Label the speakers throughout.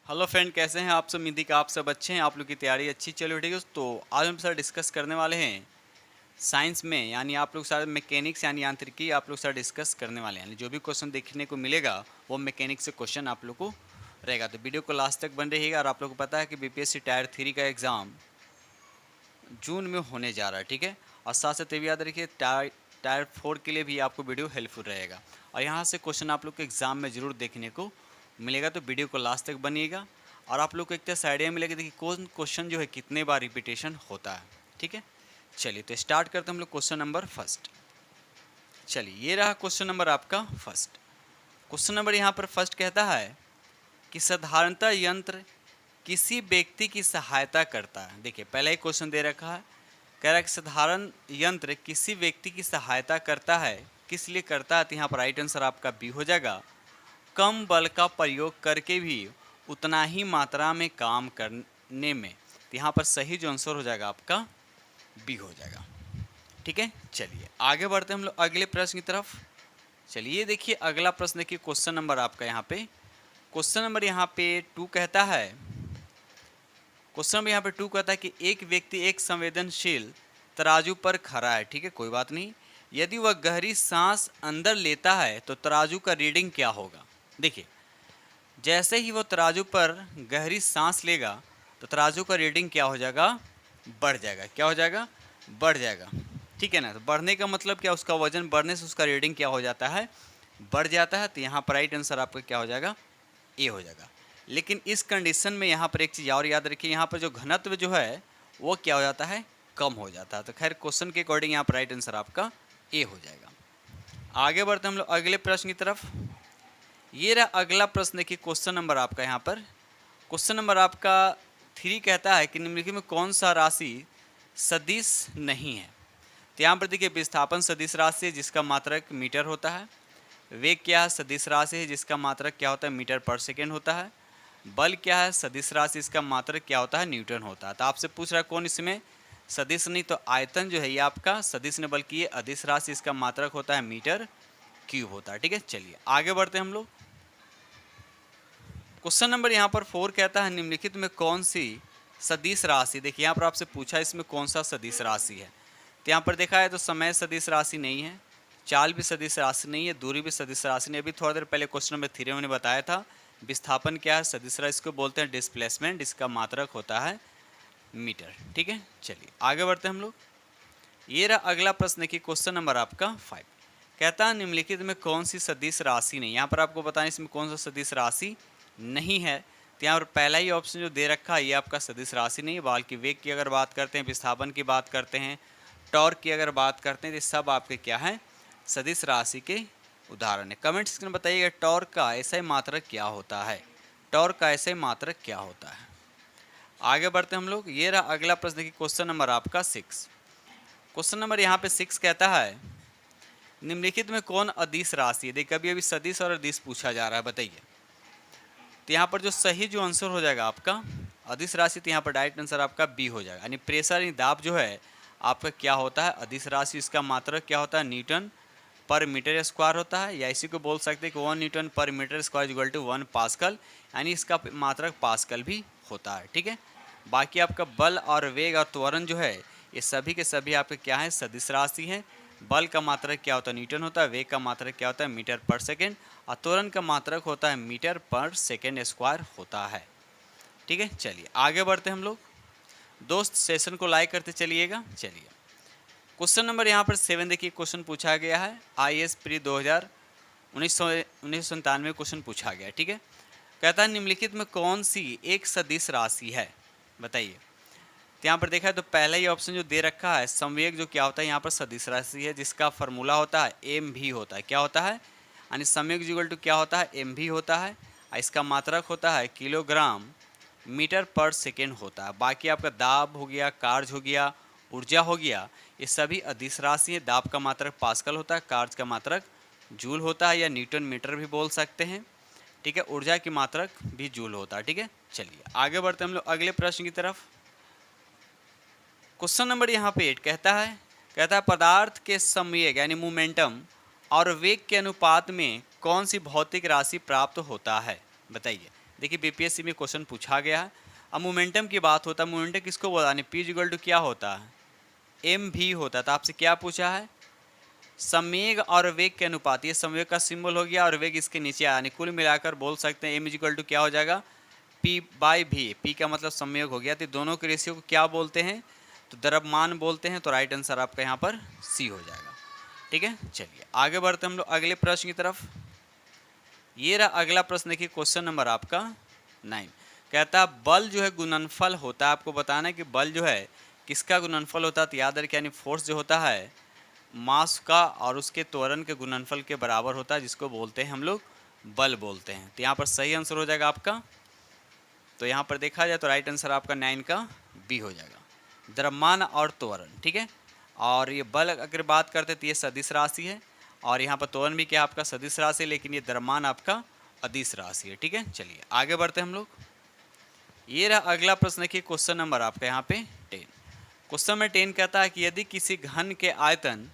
Speaker 1: Hello friend, कैसे हैं आप सब। उम्मीद है कि आप सब अच्छे हैं, आप लोग की तैयारी अच्छी चल रही है। तो आज हम सर डिस्कस करने वाले हैं साइंस में, यानी आप लोग सारे मैकेनिक्स यानी यांत्रिकी आप लोग सर डिस्कस करने वाले हैं। यानी जो भी क्वेश्चन देखने को मिलेगा वो मैकेनिक्स से क्वेश्चन आप लोग को रहेगा। तो वीडियो को लास्ट तक बन रहिएगा। और आप लोग को पता है कि बीपीएससी टायर 3 का एग्ज़ाम जून में होने जा रहा है, ठीक है। और साथ साथ ये भी याद रखिए टायर 4 के लिए भी आपको वीडियो हेल्पफुल रहेगा। और यहाँ से क्वेश्चन आप लोग को एग्ज़ाम में ज़रूर देखने को मिलेगा। तो वीडियो को लास्ट तक बनिएगा और आप लोग को एक तरह से आइडिया मिलेगा देखिए कौन क्वेश्चन जो है कितने बार रिपीटेशन होता है, ठीक है। चलिए तो स्टार्ट करते हैं हम लोग क्वेश्चन नंबर फर्स्ट। चलिए ये रहा क्वेश्चन नंबर आपका फर्स्ट। क्वेश्चन नंबर यहाँ पर फर्स्ट कहता है कि साधारणतः यंत्र किसी व्यक्ति की सहायता करता है। देखिए पहला ही क्वेश्चन दे रखा है, कह रहा है कि साधारण यंत्र किसी व्यक्ति की सहायता करता है। किस लिए करता है, तो यहाँ पर राइट आंसर आपका बी हो जाएगा। कम बल का प्रयोग करके भी उतना ही मात्रा में काम करने में। तो यहाँ पर सही जो आंसर हो जाएगा आपका बी हो जाएगा, ठीक है। चलिए आगे बढ़ते हैं हम लोग अगले प्रश्न की तरफ। चलिए देखिए अगला प्रश्न देखिए क्वेश्चन नंबर आपका यहाँ पे क्वेश्चन नंबर यहाँ पे 2 कहता है। क्वेश्चन नंबर यहाँ पे 2 कहता है कि एक व्यक्ति एक संवेदनशील तराजू पर खड़ा है, ठीक है, कोई बात नहीं। यदि वह गहरी सांस अंदर लेता है तो तराजू का रीडिंग क्या होगा। देखिए जैसे ही वो तराजू पर गहरी सांस लेगा तो तराजू का रीडिंग क्या हो जाएगा, बढ़ जाएगा। क्या हो जाएगा, बढ़ जाएगा, ठीक है ना। तो बढ़ने का मतलब क्या, उसका वजन बढ़ने से उसका रीडिंग क्या हो जाता है, बढ़ जाता है। तो यहाँ पर राइट आंसर आपका क्या हो जाएगा, ए हो जाएगा। लेकिन इस कंडीशन में यहाँ पर एक चीज़ और याद रखिए, यहाँ पर जो घनत्व जो है वो क्या हो जाता है, कम हो जाता है। तो खैर क्वेश्चन के अकॉर्डिंग यहाँ पर राइट आंसर आपका ए हो जाएगा। आगे बढ़ते हम लोग अगले प्रश्न की तरफ। ये रहा अगला प्रश्न देखिए क्वेश्चन नंबर आपका यहाँ पर क्वेश्चन नंबर आपका 3 कहता है कि निम्नलिखित में कौन सा राशि सदिश नहीं है। तो यहाँ पर देखिए विस्थापन सदिश राशि है जिसका मात्रक मीटर होता है। वेग क्या है, सदिश राशि है जिसका मात्रक क्या होता है, मीटर पर सेकेंड होता है। बल क्या है, सदिश राशि, इसका मात्रक क्या होता है, न्यूटन होता है। तो आपसे पूछ रहा है कौन इसमें सदिश नहीं, तो आयतन जो है ये आपका सदिश ने, बल्कि ये अदिश राशि, इसका मात्रक होता है मीटर क्यूब होता है, ठीक है। चलिए आगे बढ़ते हैं हम लोग। क्वेश्चन नंबर यहाँ पर 4 कहता है निम्नलिखित में कौन सी सदिश राशि। देखिए यहाँ पर आपसे पूछा इसमें कौन सा सदिश राशि है। तो यहाँ पर देखा है तो समय सदिश राशि नहीं है, चाल भी सदिश राशि नहीं है, दूरी भी सदिश राशि नहीं। अभी थोड़ा देर पहले क्वेश्चन नंबर 3 में मैंने बताया था विस्थापन क्या है, सदिश राशि, इसको बोलते हैं डिस्प्लेसमेंट, इसका मात्रक होता है मीटर, ठीक है। चलिए आगे बढ़ते हैं हम लोग। ये रहा अगला प्रश्न देखिए क्वेश्चन नंबर आपका 5 कहता है निम्नलिखित में कौन सी सदिश राशि नहीं। यहाँ पर आपको बताएं इसमें कौन सा सदिश राशि नहीं है। तो यहाँ पर पहला ही ऑप्शन जो दे रखा है ये आपका सदिश राशि नहीं है। बाल की वेग की अगर बात करते हैं, विस्थापन की बात करते हैं, टॉर्क की अगर बात करते हैं, तो सब आपके क्या है, सदिश राशि के उदाहरण है। कमेंट सेक्शन में बताइएगा टॉर्क का ऐसा मात्रक क्या होता है, टॉर्क का ऐसा मात्रक क्या होता है। आगे बढ़ते हम लोग। ये रहा अगला प्रश्न देखिए क्वेश्चन नंबर आपका 6। क्वेश्चन नंबर यहाँ पे 6 कहता है निम्नलिखित में कौन अदिश राशि है। देखिए अभी सदिश और अदिश पूछा जा रहा है, बताइए। तो यहाँ पर जो सही जो आंसर हो जाएगा आपका अदिश राशि, तो यहाँ पर डायरेक्ट आंसर आपका बी हो जाएगा। यानी प्रेशर यानी दाब जो है आपका क्या होता है, अदिश राशि, इसका मात्रक क्या होता है, न्यूटन पर मीटर स्क्वायर होता है। या इसी को बोल सकते हैं कि 1 newton per metre square equal to 1 pascal, यानी इसका मात्रक पास्कल भी होता है, ठीक है। बाकी आपका बल और वेग और त्वरण जो है ये सभी के सभी आपके क्या है, सदिश राशि हैं। बल का मात्रक क्या होता है, न्यूटन होता है। वेग का मात्रक क्या होता है, मीटर पर सेकेंड। और त्वरण का मात्रक होता है मीटर पर सेकेंड स्क्वायर होता है, ठीक है। चलिए आगे बढ़ते हैं हम लोग। दोस्त सेशन को लाइक करते चलिएगा। चलिए क्वेश्चन नंबर यहाँ पर 7 देखिए क्वेश्चन पूछा गया है IAS प्री 1997 क्वेश्चन पूछा गया, ठीक है। कहता है निम्नलिखित में कौन सी एक सदिश राशि है, बताइए। तो यहाँ पर देखा है तो पहला ही ऑप्शन जो दे रखा है संवेग, जो क्या होता है यहाँ पर सदिश राशि है जिसका फॉर्मूला होता है mv होता है। क्या होता है, यानी संवेग इक्वल टू क्या होता है, mv होता है। इसका मात्रक होता है किलोग्राम मीटर पर सेकेंड होता है। बाकी आपका दाब हो गया, कार्य हो गया, ऊर्जा हो गया, ये सभी अदिश राशि है। दाब का मात्रक पास्कल होता है, कार्य का मात्रक जूल होता है या न्यूटन मीटर भी बोल सकते हैं, ठीक है। ऊर्जा की मात्रक भी जूल होता है, ठीक है। चलिए आगे बढ़ते हम लोग अगले प्रश्न की तरफ। क्वेश्चन नंबर यहाँ पे 8 कहता है पदार्थ के संवेग यानी मोमेंटम और वेग के अनुपात में कौन सी भौतिक राशि प्राप्त होता है, बताइए। देखिए बीपीएससी में क्वेश्चन पूछा गया है। अब मोमेंटम की बात होता है, मोमेंटम किसको बोला, पी इक्वल टू क्या होता है, एम भी होता है। तो आपसे क्या पूछा है, संवेग और वेग के अनुपात, ये संवेग का सिंबल हो गया और वेग इसके नीचे आया, यानी कुल मिलाकर बोल सकते हैं एम इक्वल टू क्या हो जाएगा, पी बाई भी। पी का मतलब संयोग हो गया, तो दोनों के रेशियो को क्या बोलते हैं, तो द्रव्यमान बोलते हैं। तो राइट आंसर आपका यहाँ पर सी हो जाएगा। ठीक है, चलिए आगे बढ़ते हम लोग अगले प्रश्न की तरफ। ये रहा अगला प्रश्न, देखिए क्वेश्चन नंबर आपका 9। कहता है बल जो है गुणनफल होता है, आपको बताना है कि बल जो है किसका गुणनफल होता है। तो याद रखिए, यानी फोर्स जो होता है मास का और उसके त्वरण के गुणनफल के बराबर होता है, जिसको बोलते हैं हम लोग बल बोलते हैं। तो यहाँ पर सही आंसर हो जाएगा आपका, तो यहाँ पर देखा जाए तो राइट आंसर आपका 9 का बी हो जाएगा, द्रव्यमान और त्वरण। ठीक है, और ये बल अगर बात करते तो ये सदिश राशि है, और यहाँ पर त्वरण भी क्या आपका सदिश राशि, लेकिन ये द्रव्यमान आपका अदिश राशि है। ठीक है, चलिए आगे बढ़ते हैं हम लोग। ये रहा अगला प्रश्न की क्वेश्चन नंबर आपका यहाँ पे 10। क्वेश्चन में 10 कहता है कि यदि किसी घन के आयतन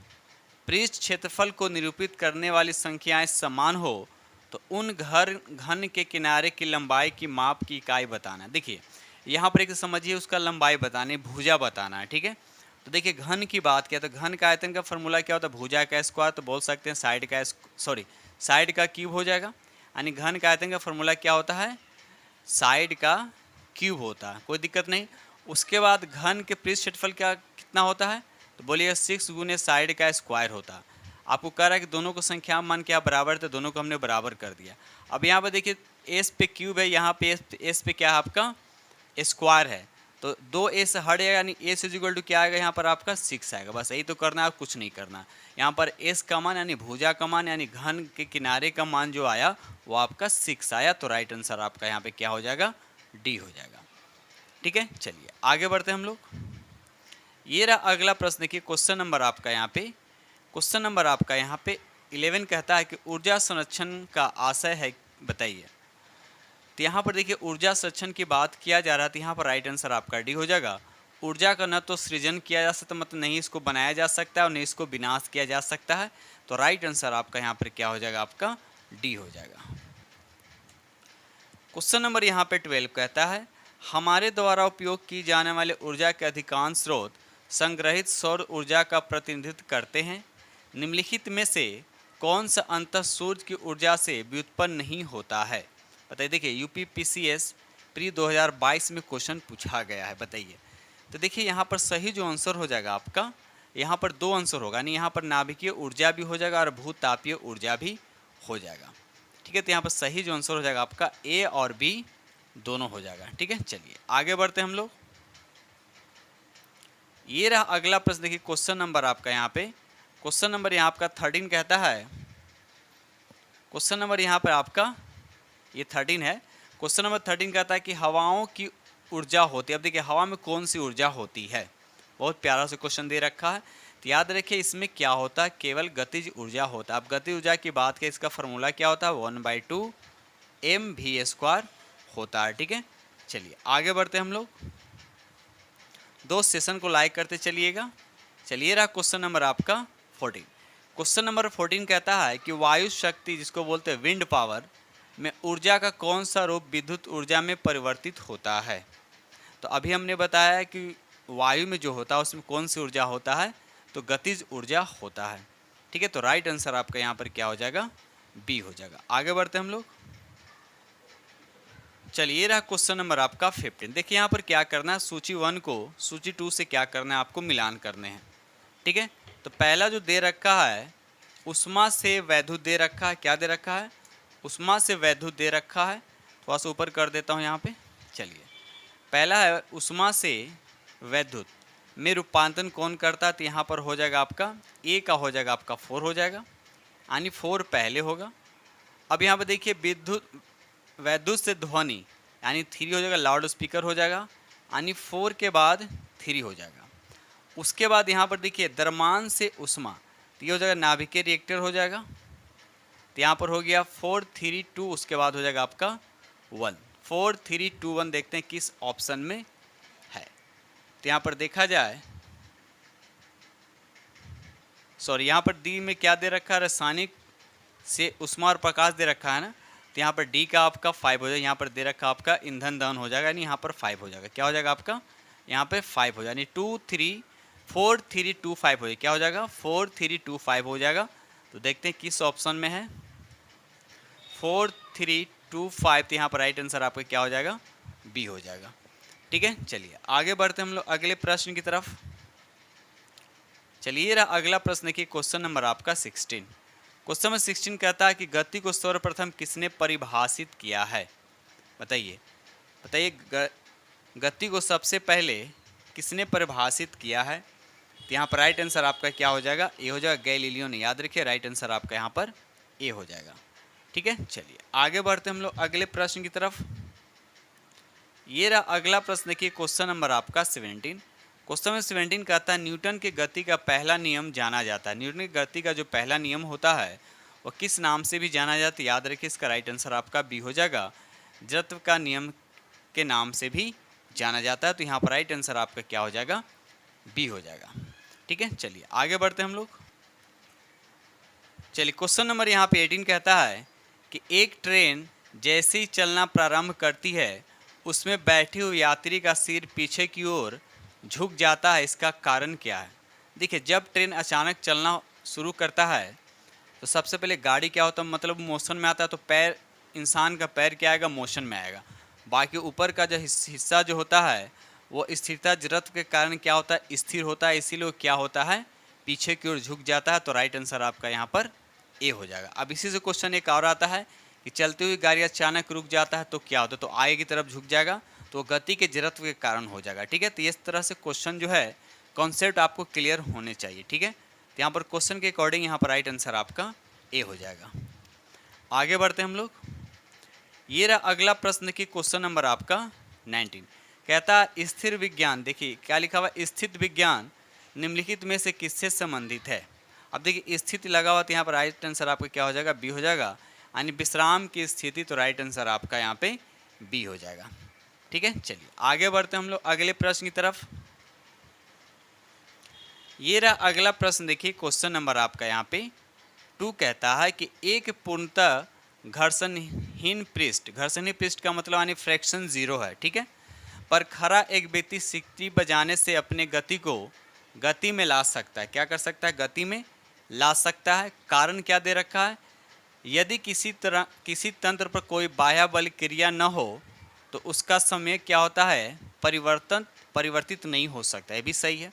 Speaker 1: पृष्ठ क्षेत्रफल को निरूपित करने वाली संख्याएं समान हो तो उन घन के किनारे की लंबाई की माप की इकाई बताना है। देखिए यहाँ पर एक समझिए, उसका लंबाई बताने, भुजा बताना है। ठीक है, तो देखिए घन की बात किया तो घन का आयतन का फॉर्मूला क्या होता है, भुजा का स्क्वायर, तो बोल सकते हैं साइड का क्यूब हो जाएगा। यानी घन का आयतन का फॉर्मूला क्या होता है, साइड का क्यूब होता है, कोई दिक्कत नहीं। उसके बाद घन के पृष्ठ क्षेत्रफल क्या कितना होता है, तो बोलिए 6 गुने साइड का स्क्वायर होता है। आपको कह रहा है कि दोनों को संख्या मान क्या बराबर, तो दोनों को हमने बराबर कर दिया। अब यहाँ पर देखिए एस पे क्यूब है, यहाँ पे एस पे क्या है आपका स्क्वायर है, तो 2 एस हट जाएगा, यानी एस इक्वल टू क्या आएगा यहाँ पर आपका 6 आएगा। बस यही तो करना है, कुछ नहीं करना। यहाँ पर एस का मान यानी भुजा का मान यानी घन के किनारे का मान जो आया वो आपका 6 आया। तो राइट आंसर आपका यहाँ पे क्या हो जाएगा, डी हो जाएगा। ठीक है, चलिए आगे बढ़ते हैं हम लोग। ये रहा अगला प्रश्न, देखिए क्वेश्चन नंबर आपका यहाँ पे 11 कहता है कि ऊर्जा संरक्षण का आशय है बताइए। तो यहाँ पर देखिए ऊर्जा संरक्षण की बात किया जा रहा है, तो यहाँ पर राइट आंसर आपका डी हो जाएगा। ऊर्जा का न तो सृजन किया जा सकता, मतलब नहीं इसको बनाया जा सकता है और नहीं इसको विनाश किया जा सकता है। तो राइट आंसर आपका यहाँ पर क्या हो जाएगा, आपका डी हो जाएगा। क्वेश्चन नंबर यहाँ पे 12 कहता है हमारे द्वारा उपयोग की जाने वाले ऊर्जा के अधिकांश स्रोत संग्रहित सौर ऊर्जा का प्रतिनिधित्व करते हैं। निम्नलिखित में से कौन सा अंतः सूर्य की ऊर्जा से व्युत्पन्न नहीं होता है, बताइए। देखिए यूपीपीसीएस प्री 2022 में क्वेश्चन पूछा गया है, बताइए। तो देखिए यहाँ पर सही जो आंसर हो जाएगा आपका, यहाँ पर 2 आंसर होगा, यानी यहाँ पर नाभिकीय ऊर्जा भी हो जाएगा और भूतापीय ऊर्जा भी हो जाएगा। ठीक है, तो यहाँ पर सही जो आंसर हो जाएगा आपका ए और बी दोनों हो जाएगा। ठीक है, चलिए आगे बढ़ते हैं हम लोग। ये रहा अगला प्रश्न, देखिए क्वेश्चन नंबर आपका यहाँ पे क्वेश्चन नंबर यहाँ आपका 13 कहता है, क्वेश्चन नंबर यहाँ पर आपका ये 13 है। क्वेश्चन नंबर 13 कहता है कि हवाओं की ऊर्जा होती है। अब देखिए हवा में कौन सी ऊर्जा होती है, बहुत प्यारा से क्वेश्चन दे रखा है। तो याद रखिए इसमें क्या होता है, केवल गतिज ऊर्जा होता है। अब गतिज ऊर्जा की बात करें, इसका फॉर्मूला क्या होता है, 1/2 mv² होता है। ठीक है, चलिए आगे बढ़ते हैं हम लोग। 2 सेशन को लाइक करते चलिएगा। चलिए रहा क्वेश्चन नंबर आपका 14। क्वेश्चन नंबर 14 कहता है कि वायु शक्ति जिसको बोलते हैं विंड पावर में ऊर्जा का कौन सा रूप विद्युत ऊर्जा में परिवर्तित होता है। तो अभी हमने बताया कि वायु में जो होता है उसमें कौन सी ऊर्जा होता है, तो गतिज ऊर्जा होता है। ठीक है, तो राइट आंसर आपका यहाँ पर क्या हो जाएगा, बी हो जाएगा। आगे बढ़ते हैं हम लोग। चलिए रहा क्वेश्चन नंबर आपका 15। देखिए यहाँ पर क्या करना है, सूची 1 को सूची 2 से क्या करना है, आपको मिलान करने हैं। ठीक है, तो पहला जो दे रखा है उष्मा से वैद्युत दे रखा है, क्या दे रखा है, उष्मा से वैद्युत दे रखा है। थोड़ा सा ऊपर कर देता हूँ यहाँ पे। चलिए पहला है उष्मा से वैद्युत में रूपांतरण कौन करता है, तो यहाँ पर हो जाएगा आपका ए का हो जाएगा आपका 4 हो जाएगा, यानी 4 पहले होगा। अब यहाँ पर देखिए वैद्युत से ध्वनि यानी 3 हो जाएगा, लाउड स्पीकर हो जाएगा, यानी 4 के बाद 3 हो जाएगा। उसके बाद यहाँ पर देखिए द्रव्यमान से उष्मा, तो ये हो जाएगा नाभिकीय रिएक्टर हो जाएगा। तो यहाँ पर हो गया 4 3 2, उसके बाद हो जाएगा आपका 1। 4 3 2 1 देखते हैं किस ऑप्शन में है। तो यहाँ पर देखा जाए, सॉरी यहाँ पर डी में क्या दे रखा है, रासायनिक से उष्मा और प्रकाश दे रखा है ना। तो यहाँ पर डी का आपका 5 हो जाएगा, यहाँ पर दे रखा आपका ईंधन दहन हो जाएगा, यानी यहाँ पर 5 हो जाएगा। क्या हो जाएगा आपका यहाँ पे 5 हो जाएगा, यानी 2 3 4 3 2 5 हो जाएगा। क्या हो जाएगा 4 3 2 5 हो जाएगा। तो देखते हैं किस ऑप्शन में है 4 3 2 5, तो यहाँ पर राइट आंसर आपका क्या हो जाएगा बी हो जाएगा। ठीक है, चलिए आगे बढ़ते हम लोग अगले प्रश्न की तरफ। चलिए अगला प्रश्न देखिए, क्वेश्चन नंबर आपका 16। क्वेश्चन नंबर 16 कहता है कि गति को सर्वप्रथम किसने परिभाषित किया है? बताइए बताइए, गति को सबसे पहले किसने परिभाषित किया है? तो यहाँ पर राइट आंसर आपका क्या हो जाएगा ए हो जाएगा, गैलीलियो ने। याद रखिए राइट आंसर आपका यहाँ पर ए हो जाएगा। ठीक है, चलिए आगे बढ़ते हम लोग अगले प्रश्न की तरफ। ये रहा अगला प्रश्न देखिए, क्वेश्चन नंबर आपका 17। क्वेश्चन नंबर 17 कहता है न्यूटन के गति का पहला नियम जाना जाता है। न्यूटन की गति का जो पहला नियम होता है वो किस नाम से भी जाना जाता है? याद रखिए इसका राइट आंसर आपका बी हो जाएगा, जड़त्व का नियम के नाम से भी जाना जाता है। तो यहाँ पर राइट आंसर आपका क्या हो जाएगा बी हो जाएगा। ठीक है, चलिए आगे बढ़ते हम लोग। चलिए क्वेश्चन नंबर यहाँ पे 18 कहता है कि एक ट्रेन जैसे ही चलना प्रारंभ करती है उसमें बैठे हुए यात्री का सिर पीछे की ओर झुक जाता है, इसका कारण क्या है? देखिए जब ट्रेन अचानक चलना शुरू करता है तो सबसे पहले गाड़ी क्या होता है, मतलब मोशन में आता है, तो पैर, इंसान का पैर क्या आएगा मोशन में आएगा। बाकी ऊपर का जो हिस्सा जो होता है वो स्थिरता जड़त्व के कारण क्या होता है स्थिर होता है, इसीलिए क्या होता है पीछे की ओर झुक जाता है। तो राइट आंसर आपका यहाँ पर ए हो जाएगा। अब इसी से क्वेश्चन एक और आता है कि चलती हुई गाड़ी अचानक रुक जाता है तो क्या होता है, तो आगे की तरफ झुक जाएगा, तो गति के जड़त्व के कारण हो जाएगा। ठीक है, तो इस तरह से क्वेश्चन जो है कॉन्सेप्ट आपको क्लियर होने चाहिए। ठीक है, तो यहाँ पर क्वेश्चन के अकॉर्डिंग यहाँ पर राइट आंसर आपका ए हो जाएगा। आगे बढ़ते हम लोग। ये रहा अगला प्रश्न की क्वेश्चन नंबर आपका 19 कहता है स्थिर विज्ञान, देखिए क्या लिखा हुआ स्थित विज्ञान निम्नलिखित में से किससे संबंधित है? अब देखिए स्थिति लगा हुआ तो यहाँ पर राइट आंसर आपका क्या हो जाएगा बी हो जाएगा, यानी विश्राम की स्थिति। तो राइट आंसर आपका यहाँ पे बी हो जाएगा। ठीक है, चलिए आगे बढ़ते हम लोग अगले प्रश्न की तरफ। ये रहा अगला प्रश्न देखिए, क्वेश्चन नंबर आपका यहाँ पे 2 कहता है कि एक पूर्णतः घर्षणहीन पृष्ठ का मतलब यानी फ्रैक्शन 0 है। ठीक है, पर खरा एक व्यक्ति सीटी बजाने से अपने गति को गति में ला सकता है। क्या कर सकता है? गति में ला सकता है। कारण क्या दे रखा है? यदि किसी तंत्र पर कोई बाह्य बल क्रिया न हो तो उसका समय क्या होता है परिवर्तित नहीं हो सकता। ये भी सही है।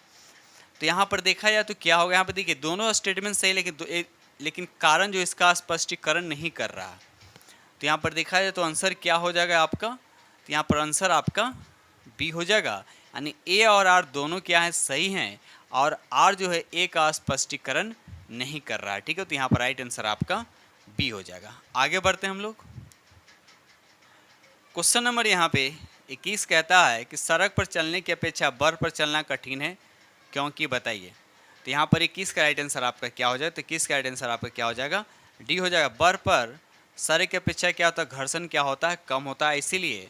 Speaker 1: तो यहाँ पर देखा जाए तो क्या होगा, यहाँ पर देखिए दोनों स्टेटमेंट सही, लेकिन कारण जो इसका स्पष्टीकरण नहीं कर रहा। तो यहाँ पर देखा जाए तो आंसर क्या हो जाएगा आपका, तो यहाँ पर आंसर आपका बी हो जाएगा, यानी ए और आर दोनों क्या है सही हैं, और आर जो है ए का स्पष्टीकरण नहीं कर रहा है। ठीक है, तो यहाँ पर राइट आंसर आपका बी हो जाएगा। आगे बढ़ते हैं हम लोग। क्वेश्चन नंबर यहाँ पे 21 कहता है कि सड़क पर चलने की अपेक्षा बर्फ पर चलना कठिन है, क्योंकि बताइए। तो यहाँ पर 21 का राइट आंसर आपका क्या हो जाएगा, तो 21 का राइट आंसर आपका क्या हो जाएगा डी हो जाएगा। बर्फ पर सड़क की अपेक्षा क्या होता है घर्षण क्या होता है कम होता है, इसीलिए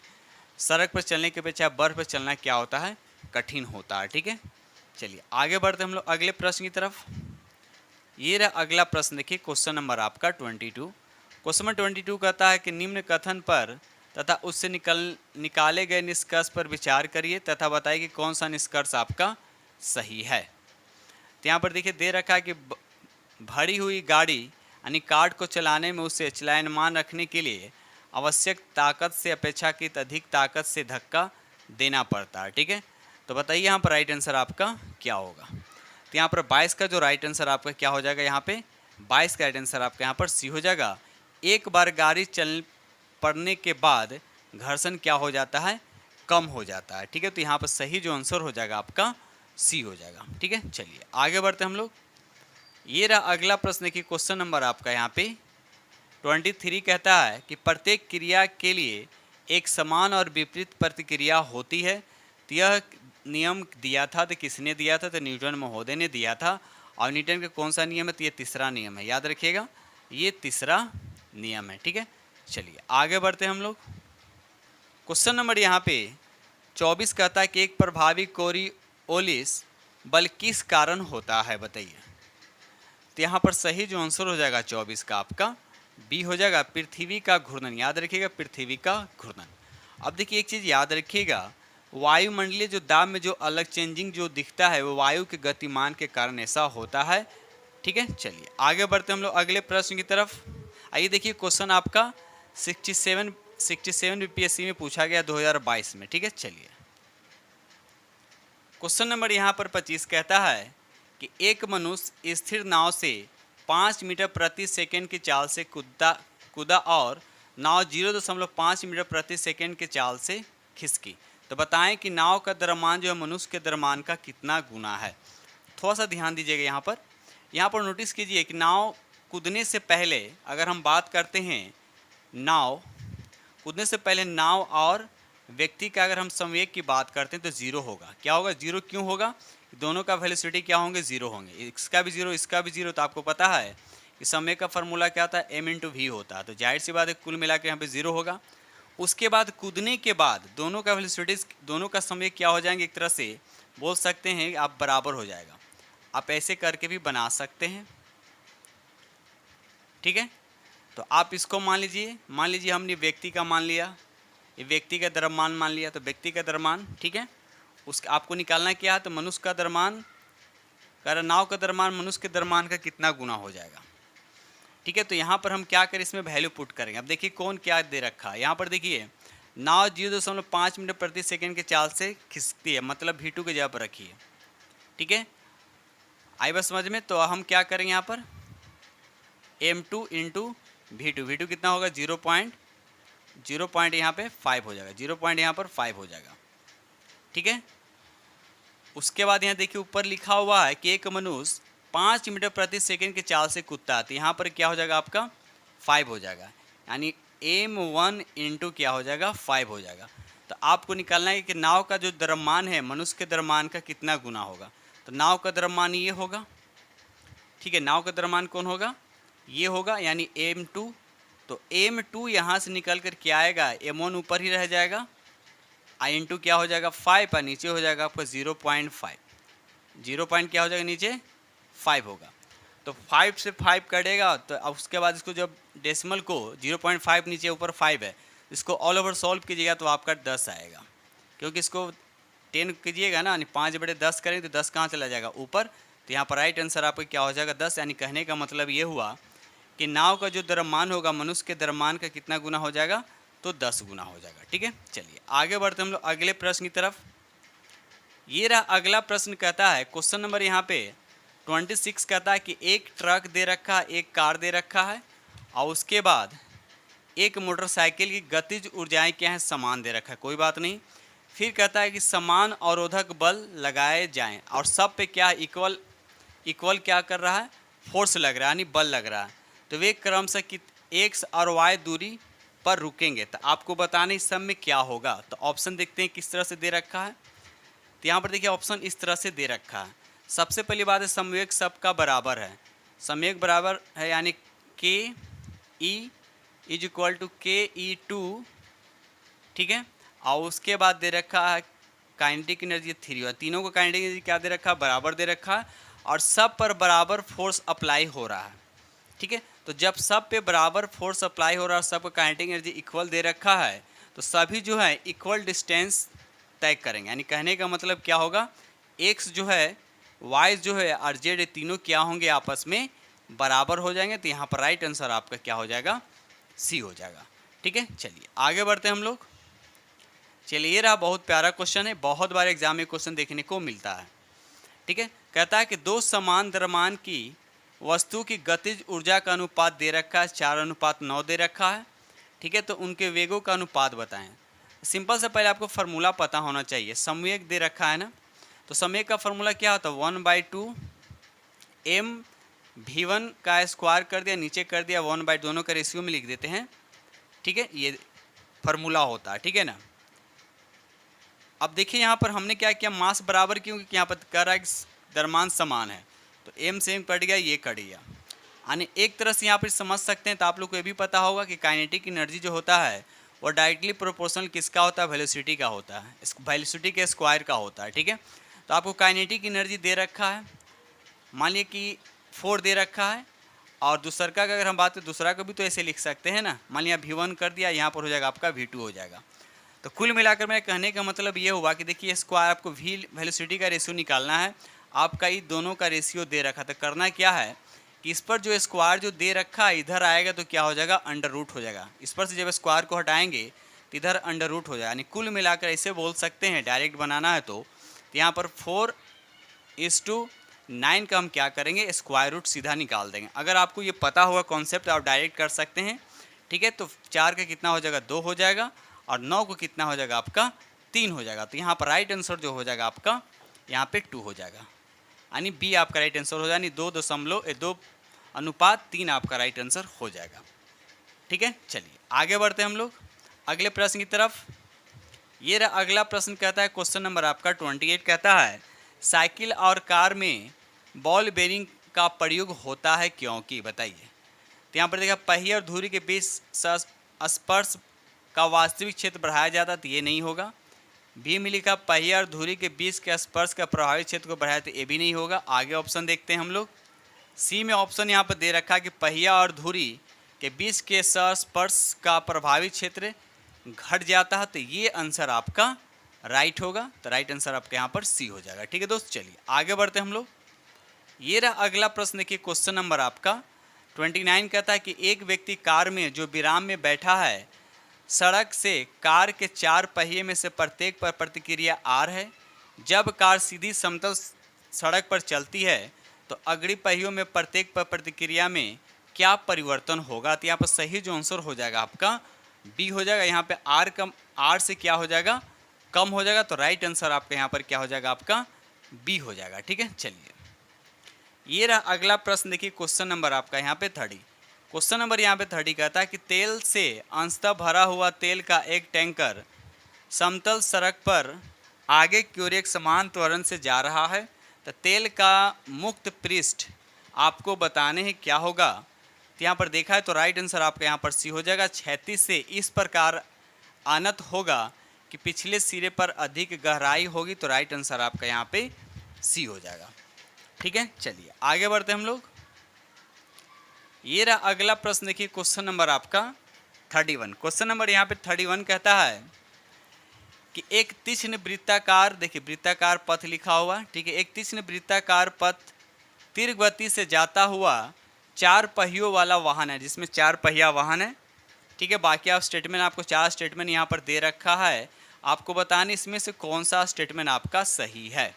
Speaker 1: सड़क पर चलने की अपेक्षा बर्फ पर चलना क्या होता है कठिन होता है। ठीक है, चलिए आगे बढ़ते हम लोग अगले प्रश्न की तरफ। ये रहा अगला प्रश्न देखिए, क्वेश्चन नंबर आपका 22। क्वेश्चन नंबर 22 कहता है कि निम्न कथन पर तथा उससे निकाले गए निष्कर्ष पर विचार करिए तथा बताइए कि कौन सा निष्कर्ष आपका सही है। तो यहाँ पर देखिए दे रखा है कि भरी हुई गाड़ी यानी कार्ट को चलाने में उसे चलायमान रखने के लिए आवश्यक ताकत से अपेक्षाकृत अधिक ताकत से धक्का देना पड़ता है। ठीक है, तो बताइए यहाँ पर राइट आंसर आपका क्या होगा। तो यहाँ पर 22 का जो राइट आंसर आपका क्या हो जाएगा, यहाँ पे 22 का राइट आंसर आपका यहाँ पर सी हो जाएगा। एक बार गाड़ी चल पड़ने के बाद घर्षण क्या हो जाता है कम हो जाता है। ठीक है, तो यहाँ पर सही जो आंसर हो जाएगा आपका सी हो जाएगा। ठीक है, चलिए आगे बढ़ते हम लोग। ये रहा अगला प्रश्न की क्वेश्चन नंबर आपका यहाँ पे 23 कहता है कि प्रत्येक क्रिया के लिए एक समान और विपरीत प्रतिक्रिया होती है। तो यह नियम दिया था, तो किसने दिया था, तो न्यूटन महोदय ने दिया था। और न्यूटन का कौन सा नियम है, तो ये तीसरा नियम है, याद रखिएगा ये तीसरा नियम है। ठीक है, चलिए आगे बढ़ते हैं हम लोग। क्वेश्चन नंबर यहाँ पे 24 कहता है कि एक प्रभावी कोरियोलिस बल किस कारण होता है, बताइए। तो यहाँ पर सही जो आंसर हो जाएगा 24 का आपका बी हो जाएगा पृथ्वी का घूर्णन, याद रखिएगा पृथ्वी का घूर्णन। अब देखिए एक चीज़ याद रखिएगा, वायुमंडलीय जो दाब में जो अलग चेंजिंग जो दिखता है वो वायु के गतिमान के कारण ऐसा होता है। ठीक है, चलिए आगे बढ़ते हम लोग अगले प्रश्न की तरफ। आइए देखिए क्वेश्चन आपका 67 बीपीएससी में पूछा गया 2022 में। ठीक है, चलिए क्वेश्चन नंबर यहाँ पर 25 कहता है कि एक मनुष्य स्थिर नाव से 5 मीटर प्रति सेकंड की चाल से कूदा और नाव 0.5 मीटर प्रति सेकंड की चाल से खिसकी, तो बताएं कि नाव का द्रव्यमान जो है मनुष्य के द्रव्यमान का कितना गुना है। थोड़ा सा ध्यान दीजिएगा यहाँ पर नोटिस कीजिए कि नाव कूदने से पहले अगर हम बात करते हैं, नाव कूदने से पहले नाव और व्यक्ति का अगर हम संवेग की बात करते हैं तो जीरो होगा। क्या होगा? जीरो क्यों होगा? दोनों का वेलोसिटी क्या होंगे? जीरो होंगे। इसका भी जीरो, इसका भी जीरो। तो आपको पता है कि समय का फॉर्मूला क्या होता है? एम इंटू वी होता है। तो जाहिर सी बात है कुल मिला के यहाँ पे जीरो होगा। उसके बाद कूदने के बाद दोनों का वेलोसिटीज, दोनों का समय क्या हो जाएंगे? एक तरह से बोल सकते हैं आप बराबर हो जाएगा। आप ऐसे करके भी बना सकते हैं। ठीक है, तो आप इसको मान लीजिए हमने व्यक्ति का मान लिया, ये व्यक्ति का द्रव्यमान मान लिया, तो व्यक्ति का द्रव्यमान। ठीक है, उसका आपको निकालना क्या है? तो मनुष्य का द्रव्यमान, नाव का द्रव्यमान मनुष्य के द्रव्यमान का कितना गुना हो जाएगा। ठीक है, तो यहाँ पर हम क्या करें, इसमें वैल्यू पुट करेंगे। अब देखिए कौन क्या दे रखा है। यहाँ पर देखिए नाव 0.5 मीटर प्रति सेकंड के चाल से खिसकती है, मतलब V2 की जगह पर रखिए। ठीक है, आई बस समझ में। तो हम क्या करेंगे यहाँ पर, m2 इंटू V2, V2 कितना होगा? 0.0 यहाँ पे 5 हो जाएगा, 0 यहाँ पर 5 हो जाएगा। ठीक है, उसके बाद यहाँ देखिए ऊपर लिखा हुआ है कि एक मनुष्य 5 मीटर प्रति सेकंड के चाल से कूदता है, तो यहाँ पर क्या हो जाएगा? आपका 5 हो जाएगा, यानी m1 इंटू क्या हो जाएगा? 5 हो जाएगा। तो आपको निकालना है कि नाव का जो द्रव्यमान है मनुष्य के द्रव्यमान का कितना गुना होगा। तो नाव का द्रव्यमान ये होगा। ठीक है, नाव का द्रव्यमान कौन होगा? ये होगा, यानी m2। तो m2 यहाँ से निकल कर क्या आएगा? m1 ऊपर ही रह जाएगा, आई इंटू क्या हो जाएगा? 5, और नीचे हो जाएगा आपका 0.5। 0 क्या हो जाएगा? नीचे 5 होगा। तो 5 से 5 कटेगा, तो अब उसके बाद इसको जब डेसिमल को 0.5 नीचे ऊपर 5 है, इसको ऑल ओवर सॉल्व कीजिएगा तो आपका 10 आएगा, क्योंकि इसको 10 कीजिएगा ना, यानी 5/10 करेंगे तो 10 कहाँ चला जाएगा? ऊपर। तो यहाँ पर राइट आंसर आपका क्या हो जाएगा? 10। यानी कहने का मतलब ये हुआ कि नाव का जो द्रव्यमान होगा मनुष्य के द्रव्यमान का कितना गुना हो जाएगा? तो 10 गुना हो जाएगा। ठीक है, चलिए आगे बढ़ते हम लोग अगले प्रश्न की तरफ। ये रहा अगला प्रश्न, कहता है क्वेश्चन नंबर यहाँ पे 26 कहता है कि एक ट्रक दे रखा है, एक कार दे रखा है, और उसके बाद एक मोटरसाइकिल की गतिज ऊर्जाएं क्या है? समान दे रखा है, कोई बात नहीं। फिर कहता है कि समान अवरोधक बल लगाए जाएं और सब पे क्या इक्वल क्या कर रहा है? फोर्स लग रहा है, यानी बल लग रहा है। तो वे क्रमशः x और y दूरी पर रुकेंगे। तो आपको बताना इस सब में क्या होगा। तो ऑप्शन देखते हैं किस तरह से दे रखा है। तो यहाँ पर देखिए ऑप्शन इस तरह से दे रखा है। सबसे पहली बात है संवेग सबका बराबर है, संवेग बराबर है, यानी के E is equal to KE2। ठीक है, और उसके बाद दे रखा है काइनेटिक एनर्जी 3, तीनों को काइनेटिक एनर्जी क्या दे रखा है? बराबर दे रखा है, और सब पर बराबर फोर्स अप्लाई हो रहा है। ठीक है, तो जब सब पे बराबर फोर्स अप्लाई हो रहा है, सबको काइनेटिक एनर्जी इक्वल दे रखा है, तो सभी जो है इक्वल डिस्टेंस तय करेंगे। यानी कहने का मतलब क्या होगा? एक्स जो है, वाई जो है और जेड, तीनों क्या होंगे? आपस में बराबर हो जाएंगे। तो यहाँ पर राइट आंसर आपका क्या हो जाएगा? सी हो जाएगा। ठीक है, चलिए आगे बढ़ते हैं हम लोग। चलिए ये रहा बहुत प्यारा क्वेश्चन है, बहुत बार एग्जाम में क्वेश्चन देखने को मिलता है। ठीक है, कहता है कि दो समान द्रव्यमान की वस्तु की गतिज ऊर्जा का अनुपात दे रखा है, 4:9 दे रखा है। ठीक है, तो उनके वेगों का अनुपात बताएं। सिंपल से पहले आपको फार्मूला पता होना चाहिए। संवेग दे रखा है ना, तो संवेग का फार्मूला क्या होता है? 1/2 mv1 का स्क्वायर कर दिया, नीचे कर दिया 1/, दोनों का रेशियो में लिख देते हैं। ठीक है, ये फार्मूला होता है। ठीक है ना। अब देखिए यहाँ पर हमने क्या किया, मास बराबर, क्योंकि यहाँ पर कह रहा है कि द्रव्यमान समान है, तो m से m कट गया, ये कट गया। यानी एक तरह से यहाँ पर समझ सकते हैं। तो आप लोग को ये भी पता होगा कि काइनेटिक एनर्जी जो होता है वो डायरेक्टली प्रोपोर्शनल किसका होता है? वेलोसिटी का होता है, वेलोसिटी के स्क्वायर का होता है। ठीक है, तो आपको काइनेटिक एनर्जी दे रखा है, मान लिया कि 4 दे रखा है, और दूसरा का अगर हम बात करें, दूसरा को भी तो ऐसे लिख सकते हैं ना, मान लिया V1 कर दिया, यहाँ पर हो जाएगा आपका V2 हो जाएगा। तो कुल मिलाकर मेरे कहने का मतलब ये हुआ कि देखिए स्क्वायर आपको V वेलोसिटी का रेशियो निकालना है, आपका ये दोनों का रेशियो दे रखा था। करना क्या है कि इस पर जो स्क्वायर जो दे रखा है इधर आएगा तो क्या हो जाएगा, अंडर रूट हो जाएगा। इस पर से जब स्क्वायर को हटाएंगे तो इधर अंडर रूट हो जाएगा। यानी कुल मिलाकर ऐसे बोल सकते हैं, डायरेक्ट बनाना है तो यहाँ पर 4:9 का हम क्या करेंगे, स्क्वायर रूट सीधा निकाल देंगे। अगर आपको ये पता होगा कॉन्सेप्ट, आप डायरेक्ट कर सकते हैं, ठीक है। तो 4 का कितना हो जाएगा, 2 हो जाएगा, और 9 को कितना हो जाएगा आपका, 3 हो जाएगा। तो यहाँ पर राइट आंसर जो हो जाएगा आपका यहाँ पे 2 हो जाएगा, यानी बी आपका राइट आंसर हो जाएगा, यानी 2:3 आपका राइट आंसर हो जाएगा। ठीक है, चलिए आगे बढ़ते हैं हम लोग अगले प्रश्न की तरफ। ये रहा अगला प्रश्न, कहता है क्वेश्चन नंबर आपका 28 कहता है साइकिल और कार में बॉल बेरिंग का प्रयोग होता है क्योंकि, बताइए। तो यहाँ पर देखा पहिए और धुरी के बीच स्पर्श का वास्तविक क्षेत्र बढ़ाया जाता, तो ये नहीं होगा। बी में लिखा पहिया और धुरी के बीच के स्पर्श का प्रभावित क्षेत्र को बढ़ाया, तो ये भी नहीं होगा। आगे ऑप्शन देखते हैं हम लोग। सी में ऑप्शन यहाँ पर दे रखा है कि पहिया और धुरी के बीच के स्पर्श का प्रभावित क्षेत्र घट जाता है, तो ये आंसर आपका राइट होगा। तो राइट आंसर आपका यहाँ पर सी हो जाएगा। ठीक है दोस्त, चलिए आगे बढ़ते हैं हम लोग। ये रहा अगला प्रश्न, देखिए क्वेश्चन नंबर आपका 29 कहता है कि एक व्यक्ति कार में जो विराम में बैठा है, सड़क से कार के 4 पहिए में से प्रत्येक पर प्रतिक्रिया आर है। जब कार सीधी समतल सड़क पर चलती है तो अग्रणी पहियों में प्रत्येक पर प्रतिक्रिया में क्या परिवर्तन होगा। तो यहाँ पर सही जो आंसर हो जाएगा आपका बी हो जाएगा। यहाँ पे आर से क्या हो जाएगा, कम हो जाएगा। तो राइट आंसर आपका यहाँ पर क्या हो जाएगा, आपका बी हो जाएगा। ठीक है, चलिए ये रहा अगला प्रश्न, देखिए क्वेश्चन नंबर आपका यहाँ पे 30। क्वेश्चन नंबर यहाँ पे 30 कहता है कि तेल से अंशतः भरा हुआ तेल का एक टैंकर समतल सड़क पर आगे की ओर एक समान त्वरण से जा रहा है। तो तेल का मुक्त पृष्ठ आपको बताने हैं क्या होगा। तो यहाँ पर देखा है तो राइट आंसर आपका यहाँ पर सी हो जाएगा। क्षैतिज से इस प्रकार आनत होगा कि पिछले सिरे पर अधिक गहराई होगी। तो राइट आंसर आपका यहाँ पे सी हो जाएगा। ठीक है, चलिए आगे बढ़ते हैं हम लोग। ये रहा अगला प्रश्न, देखिए क्वेश्चन नंबर आपका 31। क्वेश्चन नंबर यहाँ पे 31 कहता है कि एक तीक्ष्ण वृत्ताकार, देखिए वृत्ताकार पथ लिखा हुआ, ठीक है। एक तीक्ष्ण वृत्ताकार पथ तीव्र गति से जाता हुआ 4 पहियों वाला वाहन है, जिसमें 4 पहिया वाहन है, ठीक है। बाकी आप स्टेटमेंट, आपको 4 स्टेटमेंट यहाँ पर दे रखा है, आपको बताने इसमें से कौन सा स्टेटमेंट आपका सही है।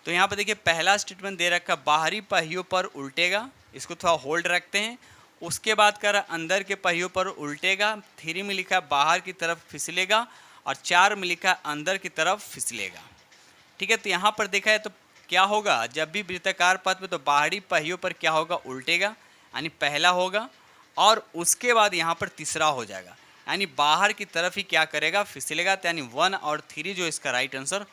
Speaker 1: तो यहाँ पर देखिए पहला स्टेटमेंट दे रखा बाहरी पहियों पर उल्टेगा, इसको थोड़ा होल्ड रखते हैं। उसके बाद कर अंदर के पहियों पर उल्टेगा। 3 में लिखा बाहर की तरफ फिसलेगा, और 4 में लिखा अंदर की तरफ फिसलेगा। ठीक है, तो यहाँ पर देखा है तो क्या होगा, जब भी वृत्ताकार पथ में तो बाहरी पहियों पर क्या होगा, उल्टेगा, यानी पहला होगा, और उसके बाद यहाँ पर तीसरा हो जाएगा, यानी बाहर की तरफ ही क्या करेगा, फिसलेगा। तो यानी 1 और 3 जो इसका राइट आंसर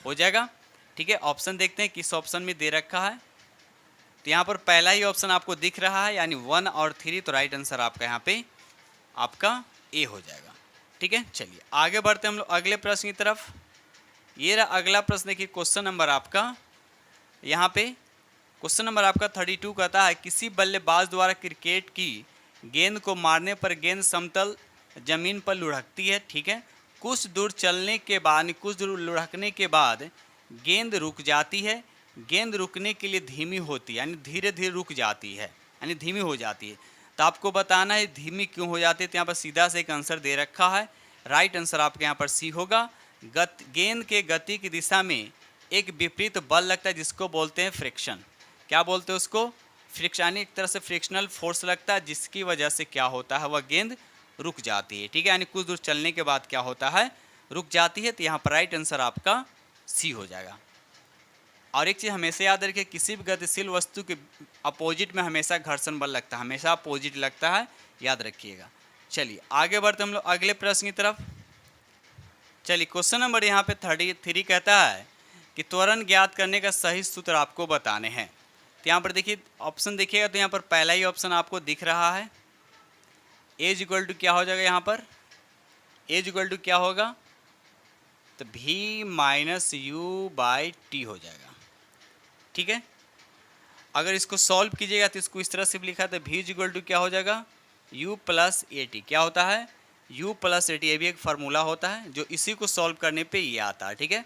Speaker 1: हो जाएगा। ठीक है, ऑप्शन देखते हैं किस ऑप्शन में दे रखा है। तो यहाँ पर पहला ही ऑप्शन आपको दिख रहा है, यानी 1 और 3। तो राइट आंसर आपका यहाँ पे आपका ए हो जाएगा। ठीक है, चलिए आगे बढ़ते हैं हम लोग अगले प्रश्न की तरफ। ये रहा अगला प्रश्न, देखिए क्वेश्चन नंबर आपका यहाँ पे क्वेश्चन नंबर आपका 32 कहता है किसी बल्लेबाज द्वारा क्रिकेट की गेंद को मारने पर गेंद समतल जमीन पर लुढ़कती है। ठीक है, कुछ दूर चलने के बाद, कुछ दूर लुढ़कने के बाद गेंद रुक जाती है। गेंद रुकने के लिए धीमी होती है, यानी धीरे धीरे रुक जाती है, यानी धीमी हो जाती है। तो आपको बताना है धीमी क्यों हो जाती है। तो यहाँ पर सीधा से एक आंसर दे रखा है, राइट आंसर आपके यहाँ पर सी होगा। गेंद के गति की दिशा में एक विपरीत बल लगता है, जिसको बोलते हैं फ्रिक्शन। क्या बोलते हैं उसको, फ्रिक्शन, एक तरह से फ्रिक्शनल फोर्स लगता है, जिसकी वजह से क्या होता है, वह गेंद रुक जाती है। ठीक है, यानी कुछ दूर चलने के बाद क्या होता है, रुक जाती है। तो यहाँ पर राइट आंसर आपका सी हो जाएगा। और एक चीज़ हमेशा याद रखिए, किसी भी गतिशील वस्तु के अपोजिट में हमेशा घर्षण बल लगता है, हमेशा अपोजिट लगता है, याद रखिएगा। चलिए आगे बढ़ते हम लोग अगले प्रश्न की तरफ। चलिए क्वेश्चन नंबर यहाँ पे 33 कहता है कि त्वरण ज्ञात करने का सही सूत्र आपको बताने हैं। तो यहाँ पर देखिए ऑप्शन देखिएगा, तो यहाँ पर पहला ही ऑप्शन आपको दिख रहा है, एज इक्वल टू क्या हो जाएगा, यहाँ पर एज इक्वल टू क्या होगा, तो v - u/t हो जाएगा। ठीक है, अगर इसको सॉल्व कीजिएगा तो इसको इस तरह से भी लिखा था, v इज इक्वल टू क्या हो जाएगा, u प्लस ए टी। क्या होता है, u प्लस ए टी, ये भी एक फार्मूला होता है जो इसी को सॉल्व करने पे ये आता है। ठीक है,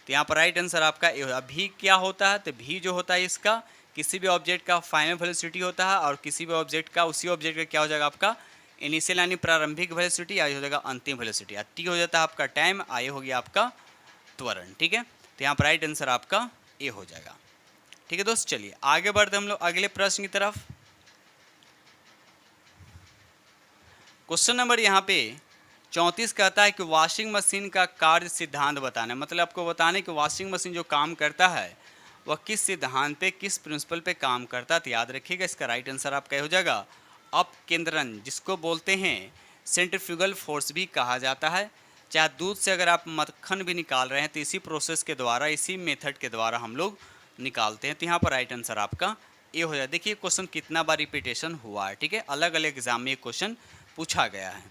Speaker 1: तो यहाँ पर राइट आंसर आपका ए होगा। v क्या होता है, तो v जो होता है इसका किसी भी ऑब्जेक्ट का फाइनल वेलोसिटी होता है, और किसी भी ऑब्जेक्ट का उसी ऑब्जेक्ट का क्या हो जाएगा आपका इनिशियल यानी प्रारंभिक वेलोसिटी, आई हो जाएगा अंतिम वेलोसिटी, टी हो जाता है आपका टाइम, आई हो गया आपका त्वरण। ठीक है, तो यहाँ पर राइट आंसर आपका ए हो जाएगा। ठीक है दोस्त, चलिए आगे बढ़ते हम लोग अगले प्रश्न की तरफ। क्वेश्चन नंबर यहाँ पे 34 कहता है कि वॉशिंग मशीन का कार्य सिद्धांत बताना, मतलब आपको बताने कि वॉशिंग मशीन जो काम करता है वह किस सिद्धांत पे, किस प्रिंसिपल पे काम करता है। तो याद रखिएगा इसका राइट आंसर आपका हो जाएगा अपकेंद्रण, जिसको बोलते हैं सेंट्रीफ्यूगल फोर्स भी कहा जाता है। चाहे दूध से अगर आप मक्खन भी निकाल रहे हैं तो इसी प्रोसेस के द्वारा, इसी मेथड के द्वारा हम लोग निकालते हैं। तो यहाँ पर राइट आंसर आपका ए हो जाए। देखिए क्वेश्चन कितना बार रिपीटेशन हुआ है। ठीक है, अलग अलग एग्जाम में ये क्वेश्चन पूछा गया है।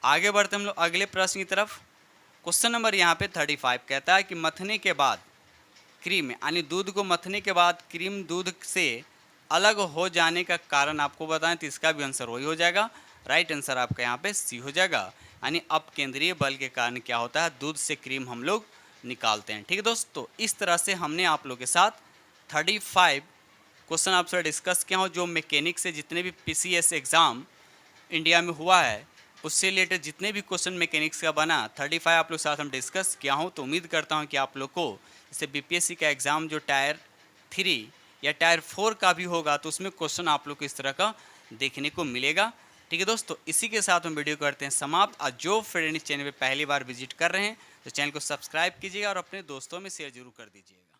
Speaker 1: आगे बढ़ते हम लोग अगले प्रश्न की तरफ। क्वेश्चन नंबर यहाँ पे 35 कहता है कि मथने के बाद क्रीम, यानी दूध को मथने के बाद क्रीम दूध से अलग हो जाने का कारण आपको बताएं, तो इसका भी आंसर वही हो जाएगा। राइट आंसर आपका यहाँ पे सी हो जाएगा, यानी अपकेंद्रीय बल के कारण क्या होता है, दूध से क्रीम हम लोग निकालते हैं। ठीक है दोस्त, तो इस तरह से हमने आप लोग के साथ 35 क्वेश्चन आपसे डिस्कस किया हो, जो मैकेनिक से जितने भी पीसीएस एग्ज़ाम इंडिया में हुआ है उससे रिलेटेड जितने भी क्वेश्चन मैकेनिक्स का बना 35 आप लोग साथ हम डिस्कस किया हूँ। तो उम्मीद करता हूँ कि आप लोग को जैसे बीपीएससी का एग्ज़ाम जो टायर 3 या टायर 4 का भी होगा तो उसमें क्वेश्चन आप लोग को इस तरह का देखने को मिलेगा। ठीक है दोस्तों, इसी के साथ हम वीडियो करते हैं समाप्त। और जो फ्रेंड इस चैनल पर पहली बार विजिट कर रहे हैं तो चैनल को सब्सक्राइब कीजिएगा और अपने दोस्तों में शेयर जरूर कर दीजिएगा।